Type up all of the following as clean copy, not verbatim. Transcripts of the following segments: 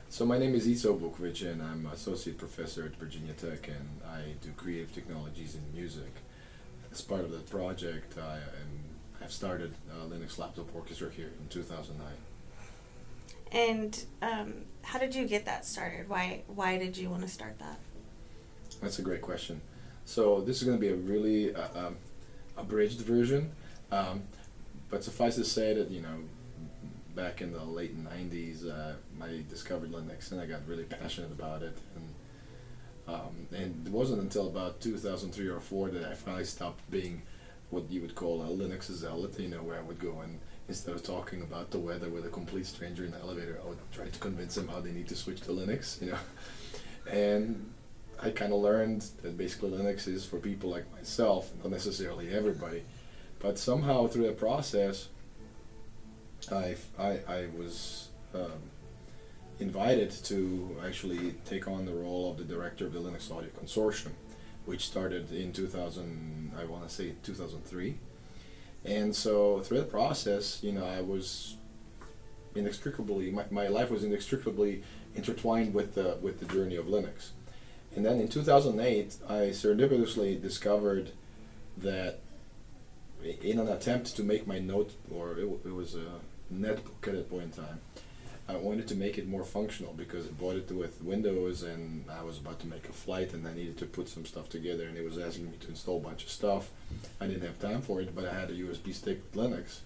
So my name is Ico Bukvic, and I'm associate professor at Virginia Tech, and I do creative technologies in music. As part of that project, I've started Linux Laptop Orchestra here in 2009. And how did you get that started? Why did you want to start that? That's a great question. So this is going to be a really abridged version, but suffice to say that back in the late 90s, I discovered Linux and I got really passionate about it. And it wasn't until about 2003 or 4 that I finally stopped being what you would call a Linux zealot, where I would go and instead of talking about the weather with a complete stranger in the elevator, I would try to convince them how they need to switch to Linux, And I kind of learned that basically Linux is for people like myself, not necessarily everybody. But somehow through that process, I was invited to actually take on the role of the director of the Linux Audio Consortium, which started in 2003. And so through that process, I was inextricably, my life was inextricably intertwined with the journey of Linux. And then in 2008, I serendipitously discovered that in an attempt to make my note, or it was a netbook at that point in time, I wanted to make it more functional because I bought it with Windows and I was about to make a flight and I needed to put some stuff together, and it was asking me to install a bunch of stuff. I didn't have time for it, but I had a USB stick with Linux.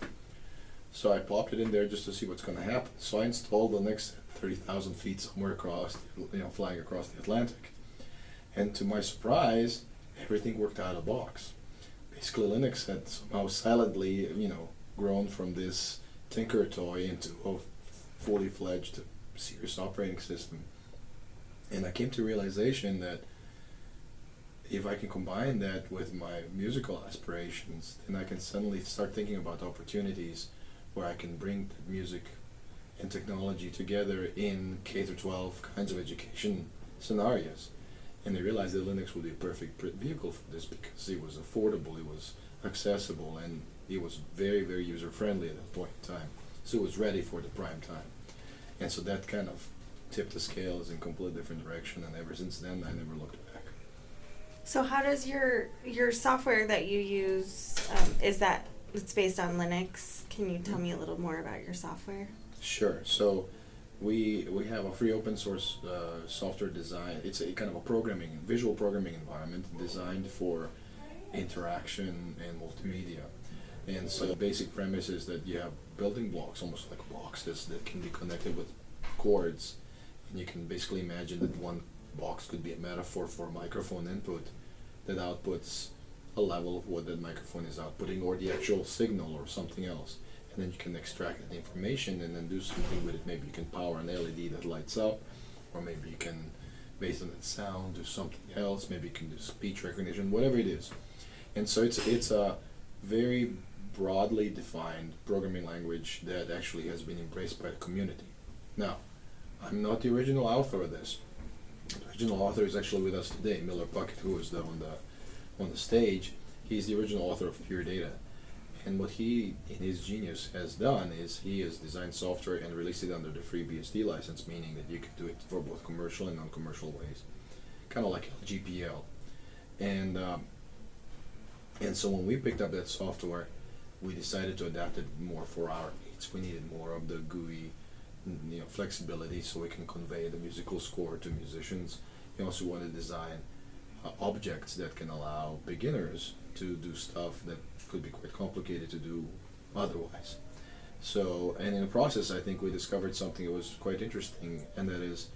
So I popped it in there just to see what's going to happen. So I installed Linux at 30,000 feet somewhere across, flying across the Atlantic. And to my surprise, everything worked out of the box. Basically, Linux had somehow silently, grown from this tinker toy into a fully fledged serious operating system. And I came to the realization that if I can combine that with my musical aspirations, then I can suddenly start thinking about opportunities where I can bring music and technology together in K-12 kinds of education scenarios. And I realized that Linux would be a perfect vehicle for this because it was affordable, it was accessible, and it was very, very user-friendly at that point in time. So it was ready for the prime time. And so that kind of tipped the scales in a completely different direction, and ever since then I never looked back. So how does your software that you use, it's based on Linux? Can you tell me a little more about your software? Sure. So we have a free open source software design. It's a kind of a visual programming environment designed for interaction and multimedia. And so the basic premise is that you have building blocks, almost like boxes that can be connected with cords. And you can basically imagine that one box could be a metaphor for microphone input that outputs a level of what that microphone is outputting, or the actual signal or something else. And then you can extract that information and then do something with it. Maybe you can power an LED that lights up, or maybe you can, based on that sound, do something else. Maybe you can do speech recognition, whatever it is. And so it's a very broadly defined programming language that actually has been embraced by the community. Now, I'm not the original author of this. The original author is actually with us today, Miller Puckett, who is on the stage. He's the original author of Pure Data. And what he, in his genius, has done is he has designed software and released it under the FreeBSD license, meaning that you can do it for both commercial and non-commercial ways, kind of like GPL. And so when we picked up that software, we decided to adapt it more for our needs. We needed more of the GUI, flexibility, so we can convey the musical score to musicians. We also want to design objects that can allow beginners to do stuff that could be quite complicated to do otherwise. So, and in the process, I think we discovered something that was quite interesting, and that is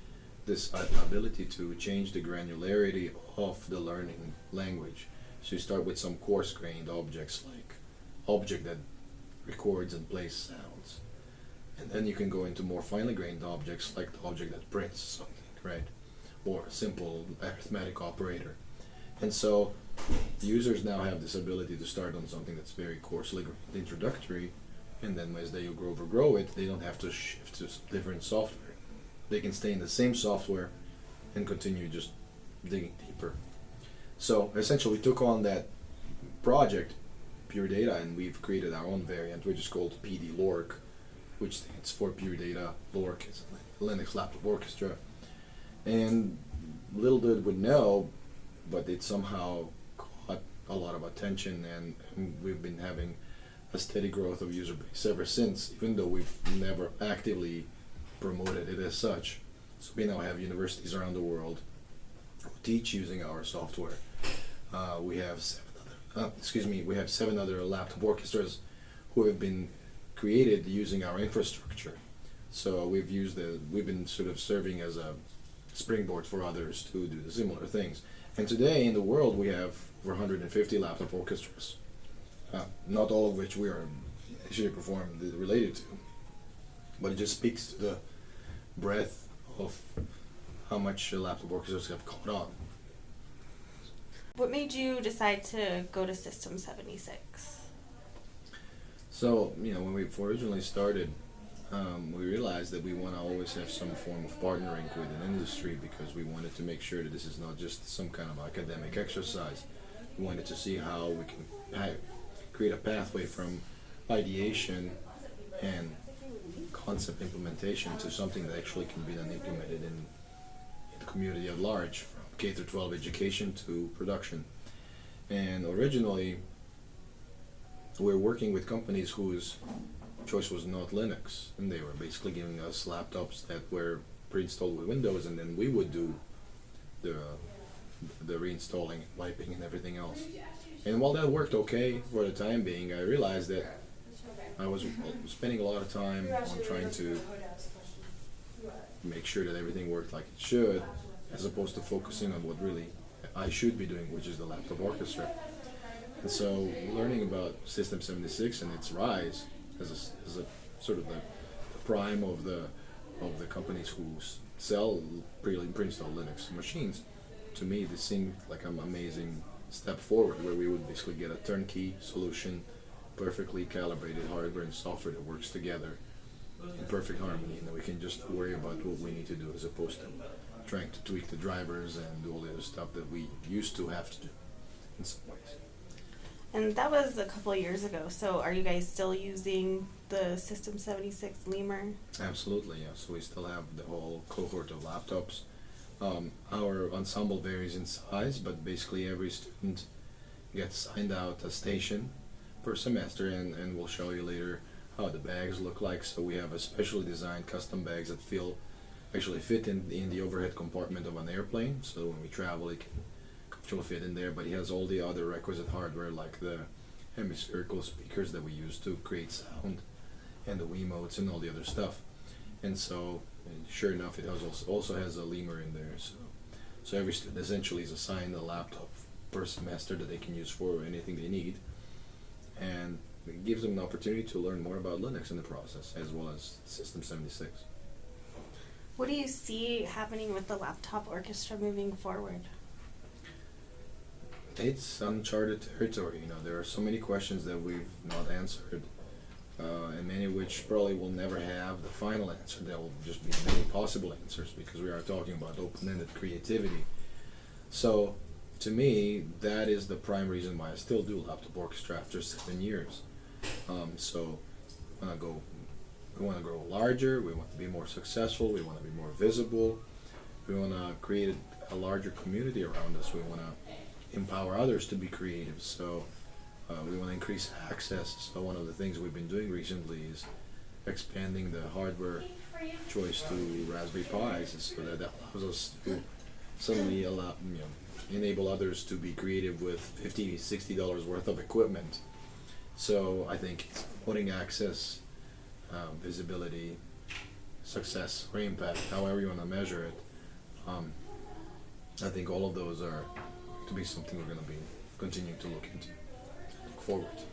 this ability to change the granularity of the learning language. So you start with some coarse-grained objects, like object that records and plays sounds. And then you can go into more finely grained objects, like the object that prints something, right? Or a simple arithmetic operator. And so users now have this ability to start on something that's very coarsely grained, introductory, and then as they overgrow it, they don't have to shift to different software. They can stay in the same software and continue just digging deeper. So essentially we took on that project, Pure Data, and we've created our own variant, which is called L2ork, which stands for Pure Data. L2ork is Linux Laptop Orchestra. And little did we know, but it somehow caught a lot of attention, and we've been having a steady growth of user base ever since, even though we've never actively promoted it as such. So we now have universities around the world who teach using our software. We have seven other laptop orchestras who have been created using our infrastructure. So we've been sort of serving as a springboard for others to do similar things. And today in the world we have over 150 laptop orchestras, not all of which we are actually related to, but it just speaks to the breadth of how much laptop orchestras have caught on. What made you decide to go to System76? So, when we originally started, we realized that we want to always have some form of partnering with an industry, because we wanted to make sure that this is not just some kind of academic exercise. We wanted to see how we can create a pathway from ideation and concept implementation to something that actually can be then implemented in the community at large, from K through 12 education to production. And originally, we're working with companies whose choice was not Linux, and they were basically giving us laptops that were pre-installed with Windows, and then we would do the reinstalling, wiping, and everything else. And while that worked okay for the time being, I realized that I was spending a lot of time on trying to make sure that everything worked like it should, as opposed to focusing on what really I should be doing, which is the laptop orchestra. And so, learning about System76 and its rise as a sort of the prime of the companies who sell pre-installed Linux machines, to me this seemed like an amazing step forward, where we would basically get a turnkey solution, perfectly calibrated hardware and software that works together in perfect harmony, and then we can just worry about what we need to do, as opposed to trying to tweak the drivers and do all the other stuff that we used to have to do in some ways. And that was a couple of years ago, so are you guys still using the System76 Lemur? Absolutely, yeah. So we still have the whole cohort of laptops. Our ensemble varies in size, but basically every student gets signed out a station per semester, and we'll show you later how the bags look like. So we have a specially designed custom bags that actually fit in the overhead compartment of an airplane, so when we travel it can comfortably fit in there, but it has all the other requisite hardware, like the hemispherical speakers that we use to create sound, and the Wiimotes and all the other stuff. And so, sure enough, it also has a Lemur in there. So every student essentially is assigned a laptop per semester that they can use for anything they need, and it gives them an opportunity to learn more about Linux in the process, as well as System76. What do you see happening with the laptop orchestra moving forward? It's uncharted territory. There are so many questions that we've not answered, and many of which probably will never have the final answer. There will just be many possible answers, because we are talking about open-ended creativity. So, to me, that is the prime reason why I still do laptop orchestra after 7 years. So, we want to grow larger. We want to be more successful. We want to be more visible. We want to create a larger community around us. We want to empower others to be creative. So we want to increase access. So one of the things we've been doing recently is expanding the hardware choice to Raspberry Pis, so that allows us to suddenly enable others to be creative with $50, $60 worth of equipment. So I think putting access, visibility, success, or impact, however you want to measure it, I think all of those are to be something we're going to be continuing to look forward to.